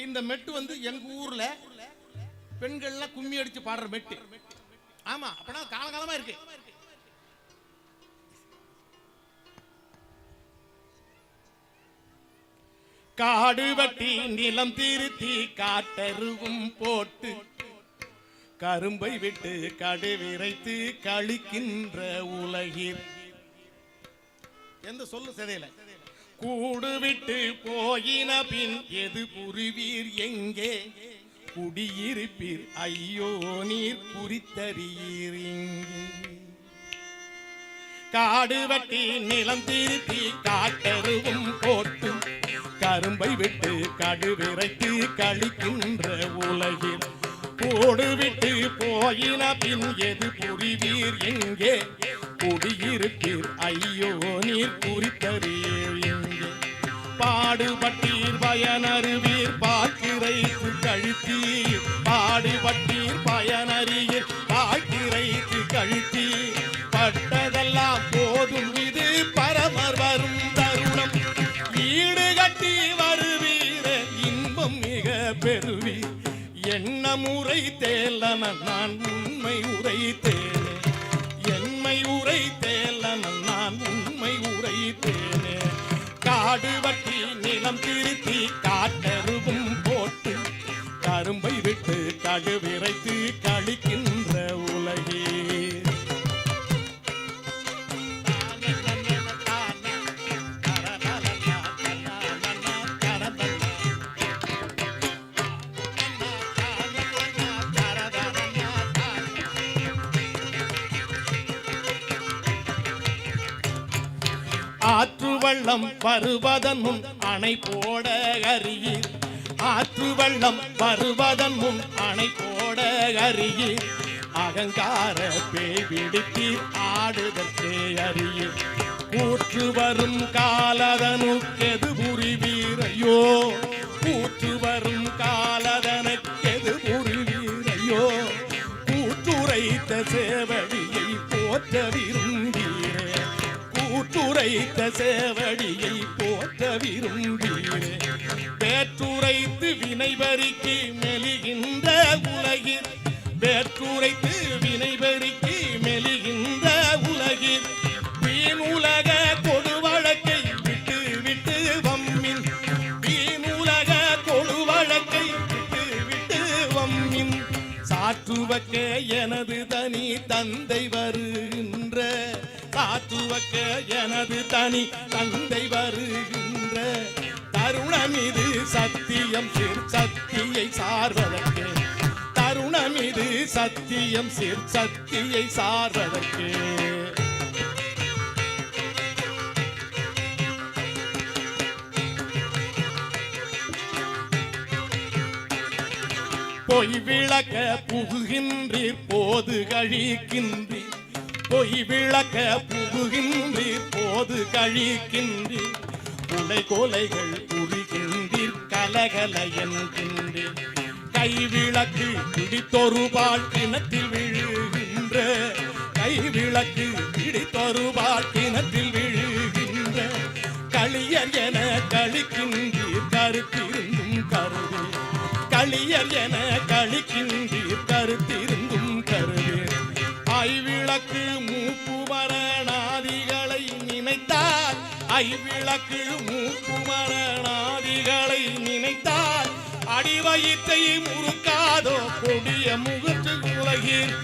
இந்த மெட்டு வந்து எங்க ஊர்ல பெண்கள்லாம் கும்மி அடிச்சு பாடுற மெட்டு. ஆமா, அப்பனா காலகாலமா இருக்கு. காடு வட்டி நிலம் திருத்தி காட்டருவும் போட்டு கரும்பை விட்டு கடு விரைத்து கழிக்கின்ற உலகில் எந்த சொல்லு செதையில கூடு விட்டு போயின பின் எது புரிவீர் எங்கே குடியிருப்பீர் ஐயோ நீர் குறித்தறியீர் இங்கே. காடு வட்டி நிலம் திருத்தி காட்டருவும் போட்டு கரும்பை விட்டு கடு விரைத்து கழிக்கின்ற உலகில் கூடு விட்டு போயின பின் எது புரிவீர் எங்கே குடியிருப்பீர் ஐயோ நீர் குறித்தறியீர் இங்கே. பாடுபட்டீர் பயனறிவீர் பாக்கிரைத்து கழித்தீர் பாடுபட்டீர் பயனறியீர் பாக்கிரைத்து கழித்தீர் பட்டதெல்லாம் போதும் இது பரமர் வரும் தருணம் ஈடு கட்டி வருவீர இன்பம் மிக பெறுவீர் என்ன முறை தேலன நான் உண்மை உரைத்தேனே என்மை உரைத்தேலன நான் உண்மை உரைத்தேனே. காடு வட்டி நிலம் திருத்தி காட்டருவும் போட்டு கரும்பை விட்டு கடு விரைத்து கழிக்கின்ற உலகே. ஆற்று வெள்ளம் வருவதன் முன் அணை போட அறியீர் ஆற்று வெள்ளம் வருவதன் முன் அணை போட அறியீர் அகங்கார பேய் பிடித்தீர் ஆடுதற்கே அறியீர் கூற்று வரும் காலதனுக்கெது புரிவீரையோ கூற்று வரும் காலதனுக்கெது புரிவீரையோ கூற்றுரைத்த சேவடியை போற்ற விரும்பீரே கூற்றுரைத்த சேவடியை போற்ற விரும்பீரே. வேற்றுரைத்து வினைபறிக்கு மெலிகின்ற உலகில் வேற்றுரைத்து வினைபறிக்கு மெலிகின்ற உலகில் வீண் உலக கொடு வழக்கை விட்டு விட்டு வம்மின் வீண் உலக கொடு வழக்கை விட்டு விட்டு வம்மின் சாற்றுவக்க எனது தனி தந்தை வருகின்ற சாற்றுவக்க எனது தனி தந்தை வருகின்ற தருணம் இது சத்தியம் சிறு சத்தியை சார்வதற்கு தருணம் இது சத்தியம் சிறு சத்தியை சார்வதற்கு. பொய் விளக்க புகுகின்றீர் போது கழிக்கின்றீர் பொய் விளக்க புகுகின்றீர் போது கழிக்கின்றீர் கொலை கொலைகள் புரிகின்றீர் கலகல என்கின்றீர் கைவிளக்கு பிடித்தொருபால் கிணத்தில் விழுகின்ற கைவிளக்கு பிடித்தொருபால் கிணத்தில் விழுகின்ற களியர் என கழிக்கின்றீர் கருத்திருந்தும் கருவே களியர் என கழிக்கின்றீர் கருத்திருந்தும் கருவே. ஐவிளக்கு மூப்பு மரணாதிகளை நினைத்தால் ஐவிளக்கு மூப்பு மரணாதிகளை நினைத்தால் அடிவயிற்றை முறுக்காதோ கொடிய முகத்து உலகில்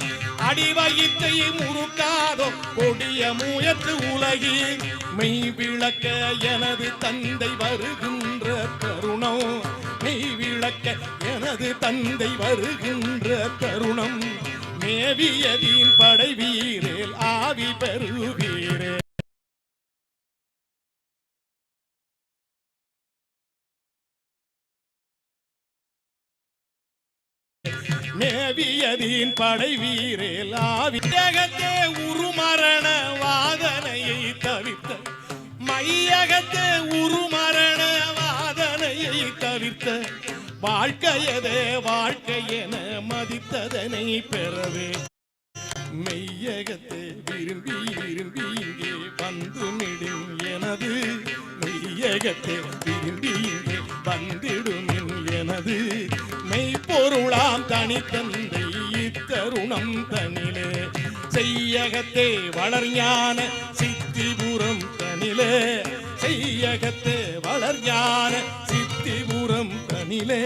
அடிவயிற்றை முறுக்காதோ கொடிய முயற்று உலகில் மெய் விளக்க எனது தந்தை வருகின்ற தருணம் மெய் விளக்க எனது தந்தை வருகின்ற தருணம் மேவியதின் படை வீரேல் ஆவி பெறுவீரே. மேவியதின் படை வீரேல் ஆவி தேகத்தே உருமரண வாதனையை தவிர்த்த மையகத்தே உருமரண வாதனையை தவிர்த்த வாழ்க்கையதே வாழ்க்கை என மதித்ததனை பெறவே மெய்யகத்தை விரும்பி விரும்பி இங்கே வந்துமிடும் எனது மெய்யகத்தை விரும்பி இங்கே வந்திடும் எனது மெய்ப்பொருளாம் தனித்தந்தை இத்தருணம் தனிலே செய்யகத்தே வளர்ஞான சித்திபுரம் தனிலே செய்யகத்தே வளர்ஞான சித்திபுரம் தனிலே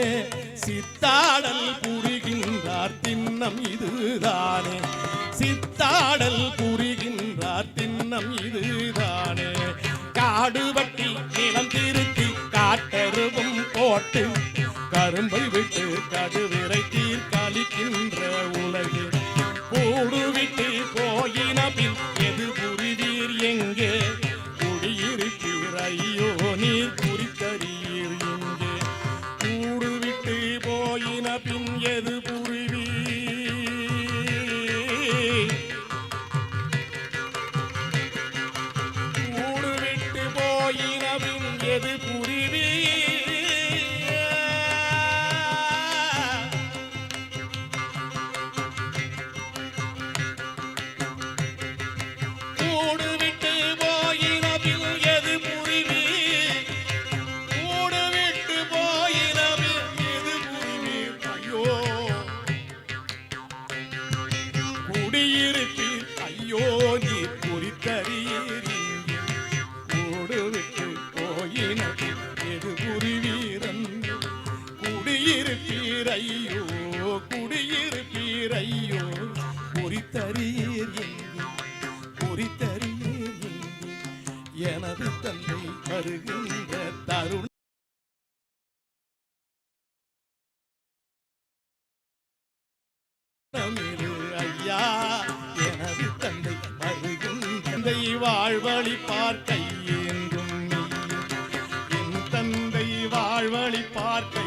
சித்தாடல் புரிகின்றார் திண்ணம் இதுதானே சித்தாடல் புரிகின்றார் திண்ணம் இதுதானே காடுபட்டி நிலம் திருத்தி காட்டருவும் போட்டு கரும்பை விட்டு கடுவிரை தீர்க்கலிக்கின்ற உலகில் கூடு விட்டு போயின பின் எது புரிவீர் எங்கே குடியிருப்பீர் ஐயோ நீர் குறித்தறியீர் எங்கே கூடு விட்டு போயின பின் எது புரிவீர் கூடு விட்டு போயின பின் எது புரிவீர் கூடு விட்டு போயின பின் எது புரிவீர் கூடு விட்டு போயின பின் எது புரிவீர் ஐயோ குடியிருப்பீர் ஐயோ நீர் குறித்தறியீர் இங்கே கூடு விட்டு போயின பின் எது புரிவீர் அன்று குடியிருப்பீர் ஐயோ குடியிருப்பீர் ஐயோ குறித்தறியீர் எங்கே குறித்தறியீர் எங்கே எனது தந்தை வருகின்ற தருணம் ஐயா எனது தந்தை வருகின்ற தந்தை வாழ்வழி பார்க்கையேந்தும் என் தந்தை வாழ்வழி பார்க்கை